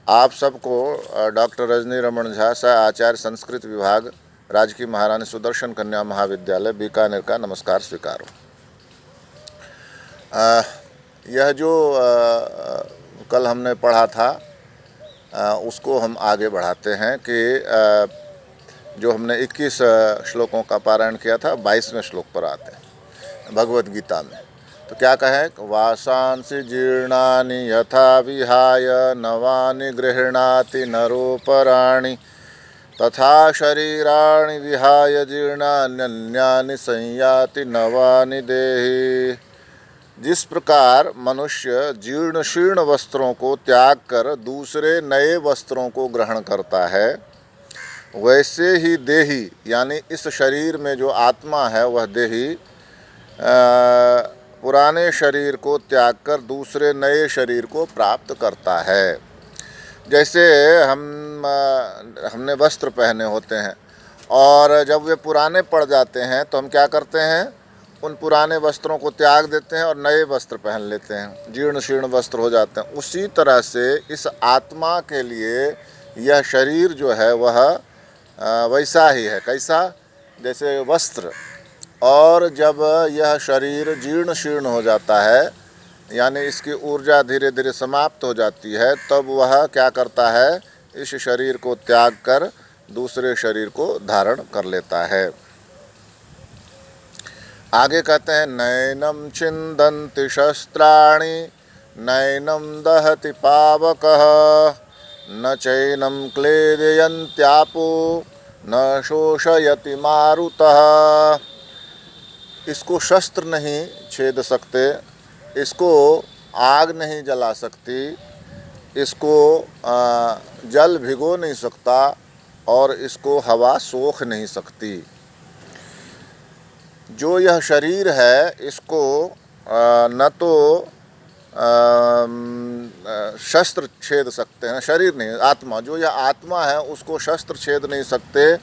आप सबको डॉक्टर रजनी रमन झा सह आचार्य संस्कृत विभाग राजकीय महारानी सुदर्शन कन्या महाविद्यालय बीकानेर का नमस्कार स्वीकारो। यह जो कल हमने पढ़ा था उसको हम आगे बढ़ाते हैं कि जो हमने 21 श्लोकों का पारायण किया था 22वें श्लोक पर आते हैं भगवद गीता में। तो क्या कहें, वासांसि जीर्णानि यथा विहाय नवानि गृह्णाति नरोपराणि तथा शरीराणि विहाय जीर्णान्यन्यानि संयाति नवानि देहि। जिस प्रकार मनुष्य जीर्ण शीर्ण वस्त्रों को त्याग कर दूसरे नए वस्त्रों को ग्रहण करता है, वैसे ही देही यानी इस शरीर में जो आत्मा है वह देही पुराने शरीर को त्याग कर दूसरे नए शरीर को प्राप्त करता है। जैसे हमने वस्त्र पहने होते हैं और जब वे पुराने पड़ जाते हैं तो हम क्या करते हैं, उन पुराने वस्त्रों को त्याग देते हैं और नए वस्त्र पहन लेते हैं, जीर्ण शीर्ण वस्त्र हो जाते हैं। उसी तरह से इस आत्मा के लिए यह शरीर जो है वह वैसा ही है। कैसा? जैसे वस्त्र। और जब यह शरीर जीर्ण शीर्ण हो जाता है यानी इसकी ऊर्जा धीरे धीरे समाप्त हो जाती है, तब वह क्या करता है, इस शरीर को त्याग कर दूसरे शरीर को धारण कर लेता है। आगे कहते हैं, नैनम छिन्दन्ति शस्त्राणि नैनम दहति पावकः न चैनम क्लेदयन्त्यापो न शोषयति मारुतः। इसको शस्त्र नहीं छेद सकते, इसको आग नहीं जला सकती, इसको जल भिगो नहीं सकता और इसको हवा सोख नहीं सकती। जो यह शरीर है इसको न तो शस्त्र छेद सकते हैं, शरीर नहीं, आत्मा, जो यह आत्मा है उसको शस्त्र छेद नहीं सकते,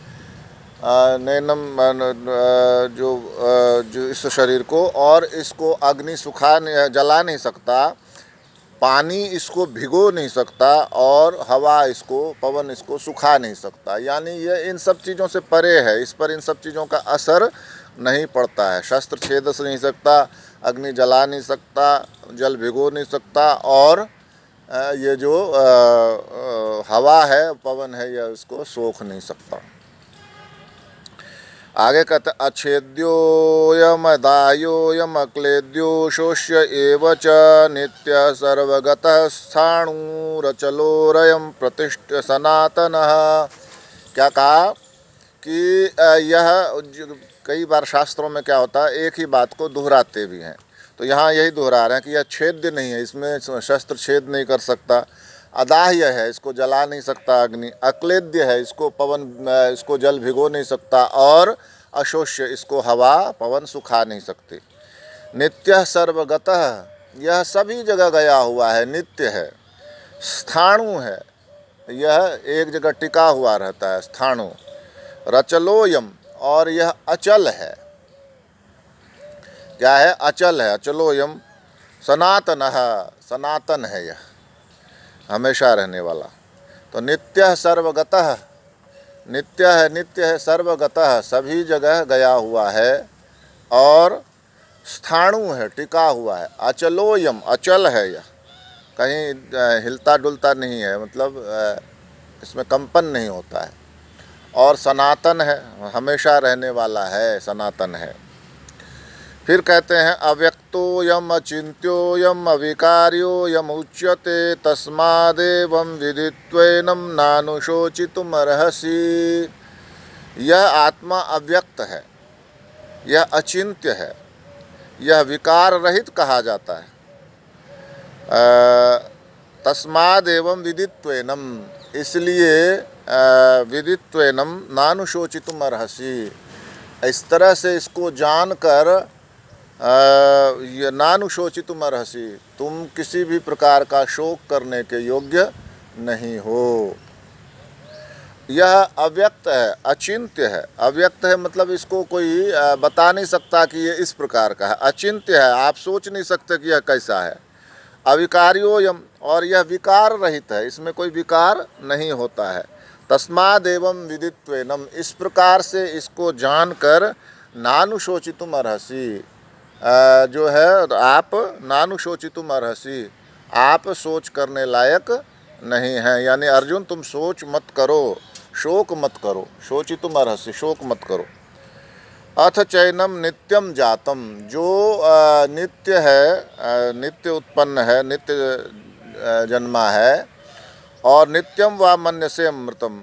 नैनम जो इस शरीर को, और इसको अग्नि जला नहीं सकता, पानी इसको भिगो नहीं सकता और हवा इसको, पवन इसको सुखा नहीं सकता। यानी ये इन सब चीज़ों से परे है, इस पर इन सब चीज़ों का असर नहीं पड़ता है। शस्त्र छेद नहीं सकता, अग्नि जला नहीं सकता, जल भिगो नहीं सकता और ये जो हवा है, पवन है, यह इसको सोख नहीं सकता। आगे कहते अच्छेद्योयमदायोयम अक्लेद्यो शोष्य एव च नित्य सर्वगतः स्थाणुरचलोरयम प्रतिष्ठ सनातनः। क्या कहा कि यह कई बार शास्त्रों में क्या होता है, एक ही बात को दोहराते भी हैं, तो यहाँ यही दोहरा रहे हैं कि यह छेद्य नहीं है, इसमें शस्त्र छेद नहीं कर सकता। अदाह्य है, इसको जला नहीं सकता अग्नि। अक्लेद्य है, इसको पवन, इसको जल भिगो नहीं सकता। और अशोष्य, इसको हवा पवन सुखा नहीं सकती। नित्य सर्वगतः, यह सभी जगह गया हुआ है, नित्य है। स्थाणु है, यह एक जगह टिका हुआ रहता है, स्थाणु। रचलोयम, और यह अचल है। क्या है? अचल है, अचलोयम। सनातनः, सनातन है, यह हमेशा रहने वाला। तो नित्य सर्वगतः, नित्य है, नित्य है, सर्वगतः, सभी जगह गया हुआ है। और स्थाणु है, टिका हुआ है। अचलोयम, अचल है, यह कहीं हिलता डुलता नहीं है, मतलब इसमें कंपन नहीं होता है। और सनातन है, हमेशा रहने वाला है, सनातन है। फिर कहते हैं, अव्यक्तोयम अचिन्त्योयम अविकार्योयम उच्यते तस्मादेवं विदित्वैनं नानुशोचितुमर्हसि। यह आत्मा अव्यक्त है, यह अचिन्त्य है, यह विकार रहित कहा जाता है। तस्मादेवं विदित्वैनं, इसलिए विदित्वैनं नानुशोचितुमर्हसि, इस तरह से इसको जानकर ये नानुशोचितुमर्हसि, तुम किसी भी प्रकार का शोक करने के योग्य नहीं हो। यह अव्यक्त है, अचिंत्य है। अव्यक्त है मतलब इसको कोई बता नहीं सकता कि ये इस प्रकार का है। अचिंत्य है, आप सोच नहीं सकते कि यह कैसा है। अविकार्योयम, और यह विकार रहित है, इसमें कोई विकार नहीं होता है। तस्मादेवं विदित्वेनम, इस प्रकार से इसको जानकर नानुशोचितुम अर्हसि, जो है आप नानुशोचितुम अर्हसि, आप सोच करने लायक नहीं हैं। यानी अर्जुन तुम सोच मत करो, शोक मत करो, शोचितुम अर्हसि, शोक मत करो। अथ चैनम नित्यम जातम, जो नित्य है, नित्य उत्पन्न है, नित्य जन्मा है, और नित्यम व मन्यसे अमृतम,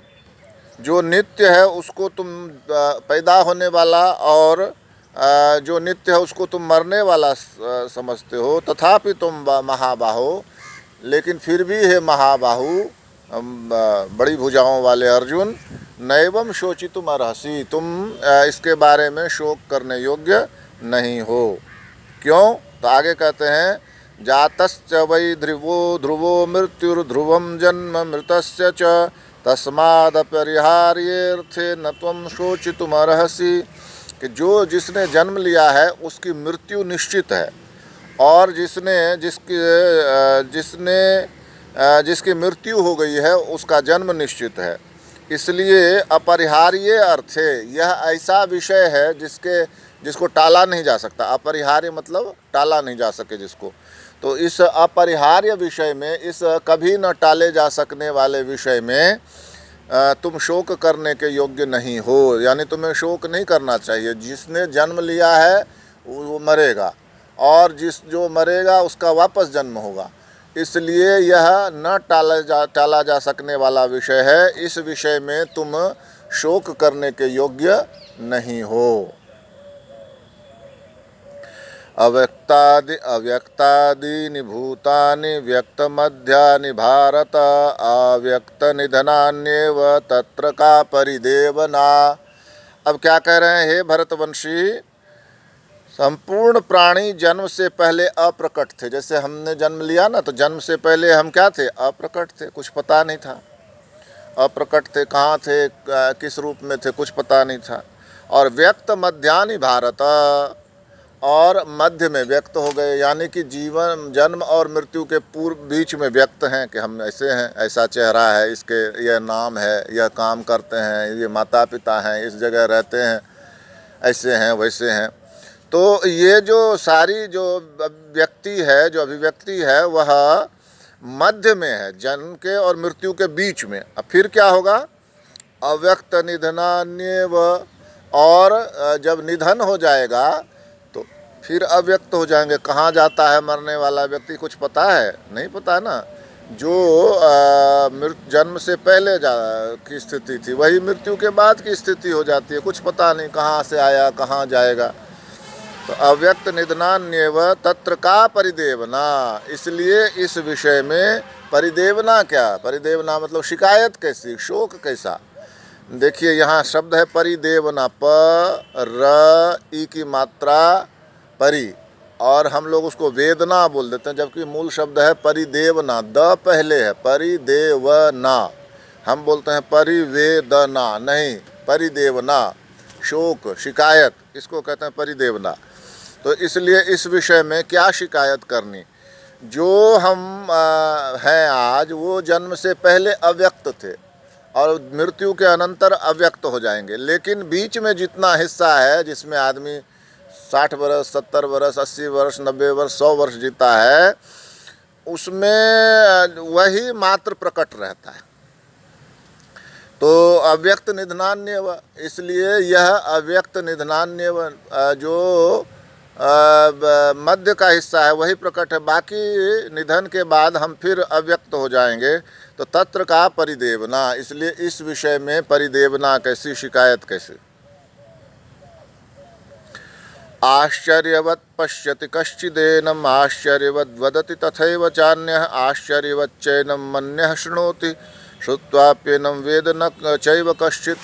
जो नित्य है उसको तुम पैदा होने वाला, और जो नित्य है उसको तुम मरने वाला समझते हो। तथापि तुम महाबाहो, लेकिन फिर भी है महाबाहु, बड़ी भुजाओं वाले अर्जुन, नैवम शोचितुम अर्हसि, तुम इसके बारे में शोक करने योग्य नहीं हो। क्यों? तो आगे कहते हैं, जातश्च वै ध्रुवो ध्रुवो मृत्युर्ध्रुवं जन्म मृतस्य च तस्मादपरिहार्येऽर्थे न त्वं शोचितुम अर्हसि, कि जो जिसने जन्म लिया है उसकी मृत्यु निश्चित है, और जिसकी मृत्यु हो गई है उसका जन्म निश्चित है। इसलिए अपरिहार्य अर्थ है, यह ऐसा विषय है जिसको टाला नहीं जा सकता। अपरिहार्य मतलब टाला नहीं जा सके जिसको। तो इस अपरिहार्य विषय में, इस कभी न टाले जा सकने वाले विषय में तुम शोक करने के योग्य नहीं हो, यानी तुम्हें शोक नहीं करना चाहिए। जिसने जन्म लिया है वो मरेगा, और जो मरेगा उसका वापस जन्म होगा। इसलिए यह न टाला जा सकने वाला विषय है, इस विषय में तुम शोक करने के योग्य नहीं हो। अव्यक्तादीनि भूतानि व्यक्तमध्यानि भारत, अव्यक्तनिधनान्येव तत्र का परिदेवना। अब क्या कह रहे हैं, हे भरतवंशी, संपूर्ण प्राणी जन्म से पहले अप्रकट थे। जैसे हमने जन्म लिया ना, तो जन्म से पहले हम क्या थे? अप्रकट थे, कुछ पता नहीं था। अप्रकट थे, कहाँ थे, किस रूप में थे, कुछ पता नहीं था। और व्यक्त मध्यानि भारत, और मध्य में व्यक्त हो गए, यानी कि जीवन, जन्म और मृत्यु के पूर्व बीच में व्यक्त हैं कि हम ऐसे हैं, ऐसा चेहरा है, इसके यह नाम है, यह काम करते हैं, ये माता पिता हैं, इस जगह रहते हैं, ऐसे हैं, वैसे हैं। तो ये जो सारी जो व्यक्ति है, जो अभिव्यक्ति है, वह मध्य में है, जन्म के और मृत्यु के बीच में। अब फिर क्या होगा? अव्यक्त निधनान्येव, और जब निधन हो जाएगा तो फिर अव्यक्त हो जाएंगे। कहाँ जाता है मरने वाला व्यक्ति, कुछ पता है? नहीं पता ना। जो जन्म से पहले की स्थिति थी, वही मृत्यु के बाद की स्थिति हो जाती है। कुछ पता नहीं कहाँ से आया, कहाँ जाएगा। तो अव्यक्त निधनान्येव तत्र का परिदेवना, इसलिए इस विषय में परिदेवना क्या? परिदेवना मतलब शिकायत कैसी, शोक कैसा? देखिए यहाँ शब्द है परिदेवना, प र ई की मात्रा परि, और हम लोग उसको वेदना बोल देते हैं, जबकि मूल शब्द है परिदेवना, द पहले है, परिदेवना। हम बोलते हैं परिवेदना, नहीं, परिदेवना, शोक, शिकायत, इसको कहते हैं परिदेवना। तो इसलिए इस विषय में क्या शिकायत करनी? जो हम हैं आज, वो जन्म से पहले अव्यक्त थे और मृत्यु के अनंतर अव्यक्त हो जाएंगे। लेकिन बीच में जितना हिस्सा है, जिसमें आदमी 60 वर्ष, 70 वर्ष, 80 वर्ष, 90 वर्ष, 100 वर्ष जीता है, उसमें वही मात्र प्रकट रहता है। तो अव्यक्त निधनान्यव, इसलिए यह अव्यक्त निधनान्यव जो मध्य का हिस्सा है वही प्रकट है। बाकी निधन के बाद हम फिर अव्यक्त हो जाएंगे। तो तत्र का परिदेवना, इसलिए इस विषय में परिदेवना कैसी, शिकायत कैसी? आश्चर्यवत् पश्यति कश्चिदेनम् आश्चर्यवद् वदति तथैव चान्यः आश्चर्यवच्चैनं मन्यः शृणोति श्रुत्वाप्येनं वेद न चैव कश्चित्।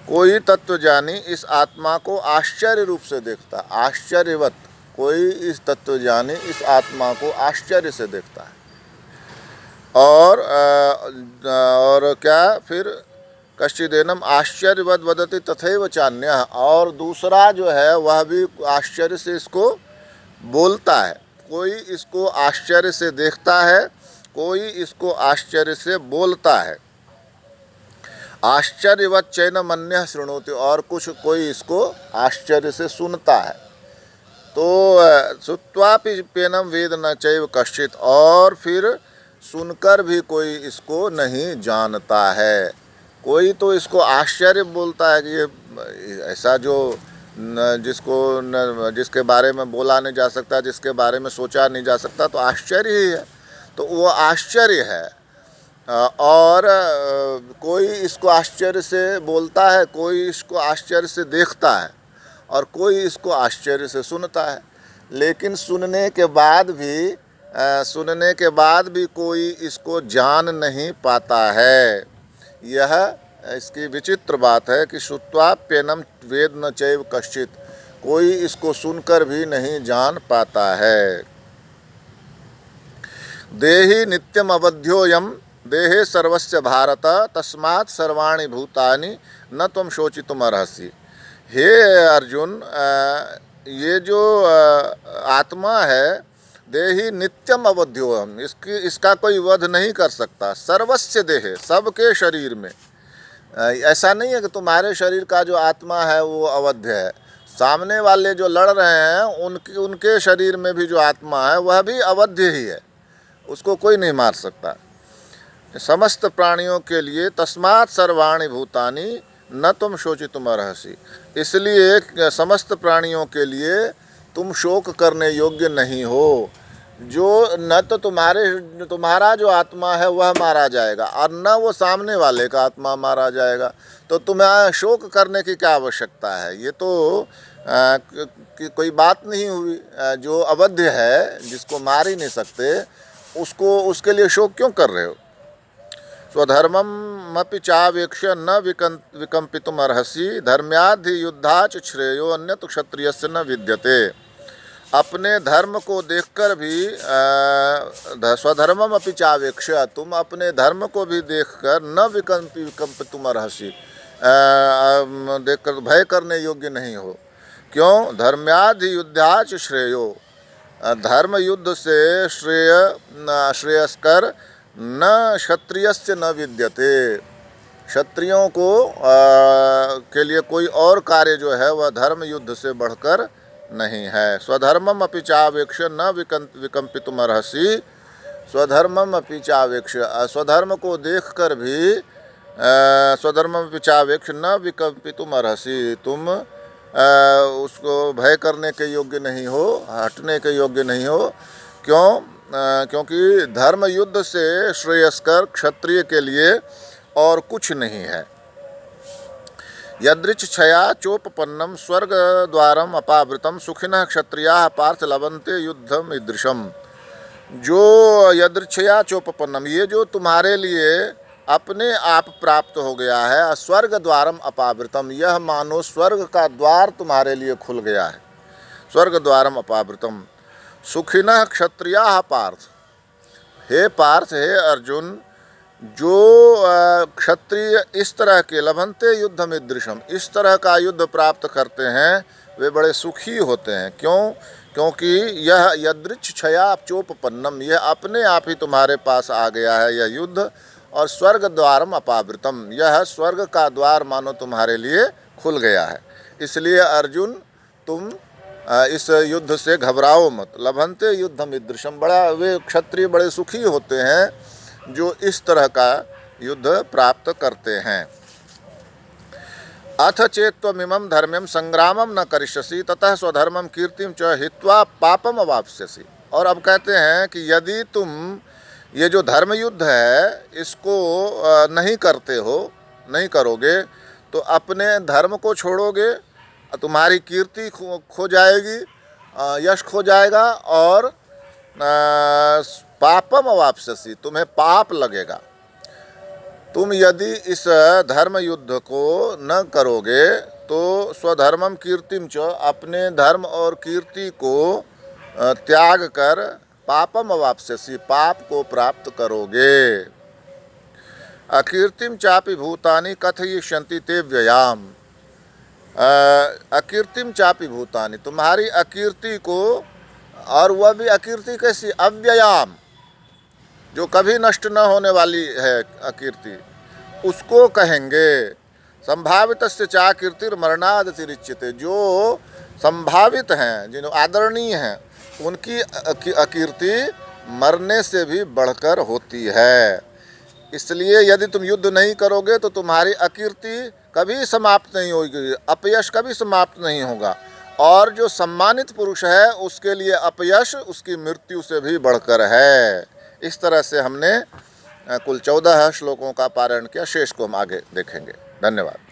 कोई तत्वज्ञानी इस आत्मा को आश्चर्य रूप से देखता है, आश्चर्यवत। कोई इस तत्वज्ञानी इस आत्मा को आश्चर्य से देखता है। और क्या फिर? कश्चिदेनम आश्चर्यवद वदति तथैव चान्यः, और दूसरा जो है वह भी आश्चर्य से इसको बोलता है। कोई इसको आश्चर्य से देखता है, कोई इसको आश्चर्य से बोलता है। आश्चर्यवत् चैन मन्यः शृणोति, और कुछ कोई इसको आश्चर्य से सुनता है। तो श्रुत्वापि पेनम वेद न चैव कश्चित्, और फिर सुनकर भी कोई इसको नहीं जानता है। कोई तो इसको आश्चर्य बोलता है कि ये ऐसा जो जिसके बारे में बोला नहीं जा सकता, जिसके बारे में सोचा नहीं जा सकता, तो आश्चर्य ही है। तो वो आश्चर्य है। और कोई इसको आश्चर्य से बोलता है, कोई इसको आश्चर्य से देखता है, और कोई इसको आश्चर्य से सुनता है। लेकिन सुनने के बाद भी कोई इसको जान नहीं पाता है। यह इसकी विचित्र बात है कि श्रुत्वाप्यनम वेद न चैव कश्चित्, कोई इसको सुनकर भी नहीं जान पाता है। देहि नित्यम अवध्योयम देहे सर्वस्य भारत, तस्मात् सर्वाणि भूतानि न त्वं शोचितुम अर्हसि। हे अर्जुन, ये जो आत्मा है, देहि नित्यम अवध्योयम, इसका कोई वध नहीं कर सकता। सर्वस्य देहे, सबके शरीर में। ऐसा नहीं है कि तुम्हारे शरीर का जो आत्मा है वो अवध्य है। सामने वाले जो लड़ रहे हैं उनके शरीर में भी जो आत्मा है वह भी अवध्य ही है, उसको कोई नहीं मार सकता। समस्त प्राणियों के लिए तस्मात् सर्वाणि भूतानि न तुम शोचितुम अर्हसि, इसलिए समस्त प्राणियों के लिए तुम शोक करने योग्य नहीं हो। जो न तो तुम्हारा जो आत्मा है वह मारा जाएगा, और न वो सामने वाले का आत्मा मारा जाएगा, तो तुम्हें शोक करने की क्या आवश्यकता है। ये तो कोई बात नहीं हुई। जो अवध्य है, जिसको मार ही नहीं सकते, उसके लिए शोक क्यों कर रहे हो। स्वधर्मम अपि चावेक्ष्य न विकम्पितुम अर्हसि, धर्म्याधि युद्धाच श्रेयो अन्यत क्षत्रियस्य न विद्यते। अपने धर्म को देखकर भी स्वधर्मम अपि चावेक्ष्य, तुम अपने धर्म को भी देखकर न विकम्पितुम अर्हसि, देखकर भय करने योग्य नहीं हो। क्यों। धर्म्याधि युद्धाच श्रेयो, धर्म युद्ध से श्रेयस्कर न क्षत्रियस्य न विद्यते, क्षत्रियों को के लिए कोई और कार्य जो है वह धर्म युद्ध से बढ़कर नहीं है। स्वधर्मम अपि चावेक्ष्य न विकम्पितुम अर्हसि, स्वधर्मम अपि चावेक्ष्य, स्वधर्म को देखकर भी स्वधर्मम अपि चावेक्ष्य न विकम्पितुम अर्हसि, तुम उसको भय करने के योग्य नहीं हो, हटने के योग्य नहीं हो। क्यों। क्योंकि धर्म युद्ध से श्रेयस्कर क्षत्रिय के लिए और कुछ नहीं है। यदृच्छया चोपपन्नम स्वर्ग द्वारम अपावृतम सुखिनः क्षत्रियाः पार्थ लभन्ते युद्धम ईदृशम। जो यदृच्छया चोपपन्नम, ये जो तुम्हारे लिए अपने आप प्राप्त हो गया है, स्वर्ग द्वारम अपावृतम, यह मानो स्वर्ग का द्वार तुम्हारे लिए खुल गया है। स्वर्ग द्वारम अपावृतम सुखिनः क्षत्रियाः पार्थ, हे पार्थ, हे अर्जुन, जो क्षत्रिय इस तरह के लभन्ते युद्धम ईदृशम, इस तरह का युद्ध प्राप्त करते हैं, वे बड़े सुखी होते हैं। क्यों। क्योंकि यह यदृच्छया चोपपन्नम, यह अपने आप ही तुम्हारे पास आ गया है यह युद्ध, और स्वर्ग द्वारम अपावृतम, यह स्वर्ग का द्वार मानो तुम्हारे लिए खुल गया है। इसलिए अर्जुन, तुम इस युद्ध से घबराओ मत। लभन्ते युद्धम ईदृशम, बड़ा वे क्षत्रिय बड़े सुखी होते हैं जो इस तरह का युद्ध प्राप्त करते हैं। अथ चेत्त्वमिमं धर्म्यं संग्रामं न करिष्यसि ततः स्वधर्मं कीर्तिं च हित्वा पापम अवाप्स्यसि। और अब कहते हैं कि यदि तुम ये जो धर्म युद्ध है इसको नहीं करते हो, नहीं करोगे, तो अपने धर्म को छोड़ोगे, तुम्हारी कीर्ति खो जाएगी, यश खो जाएगा, और पापम अवाप्स्यसि, तुम्हें पाप लगेगा। तुम यदि इस धर्म युद्ध को न करोगे तो स्वधर्मम कीर्तिम च, अपने धर्म और कीर्ति को त्याग कर पापम अवाप्स्यसि, पाप को प्राप्त करोगे। अकीर्तिम चापि भूतानि कथयिष्यन्ति ते व्ययाम, अकीर्तिम चापि भूतानि, तुम्हारी अकीर्ति को और वह भी अकीर्ति कैसी, अव्ययाम, जो कभी नष्ट न होने वाली है अकीर्ति, उसको कहेंगे। संभावितस्य चा कीर्तिर्मरणाद तिरिच्यते, जो संभावित हैं, जिन आदरणीय हैं, उनकी अकीर्ति मरने से भी बढ़कर होती है। इसलिए यदि तुम युद्ध नहीं करोगे तो तुम्हारी अकीर्ति कभी समाप्त नहीं होगी, अपयश कभी समाप्त नहीं होगा। और जो सम्मानित पुरुष है उसके लिए अपयश उसकी मृत्यु से भी बढ़कर है। इस तरह से हमने कुल 14 श्लोकों का पारायण किया। शेष को हम आगे देखेंगे। धन्यवाद।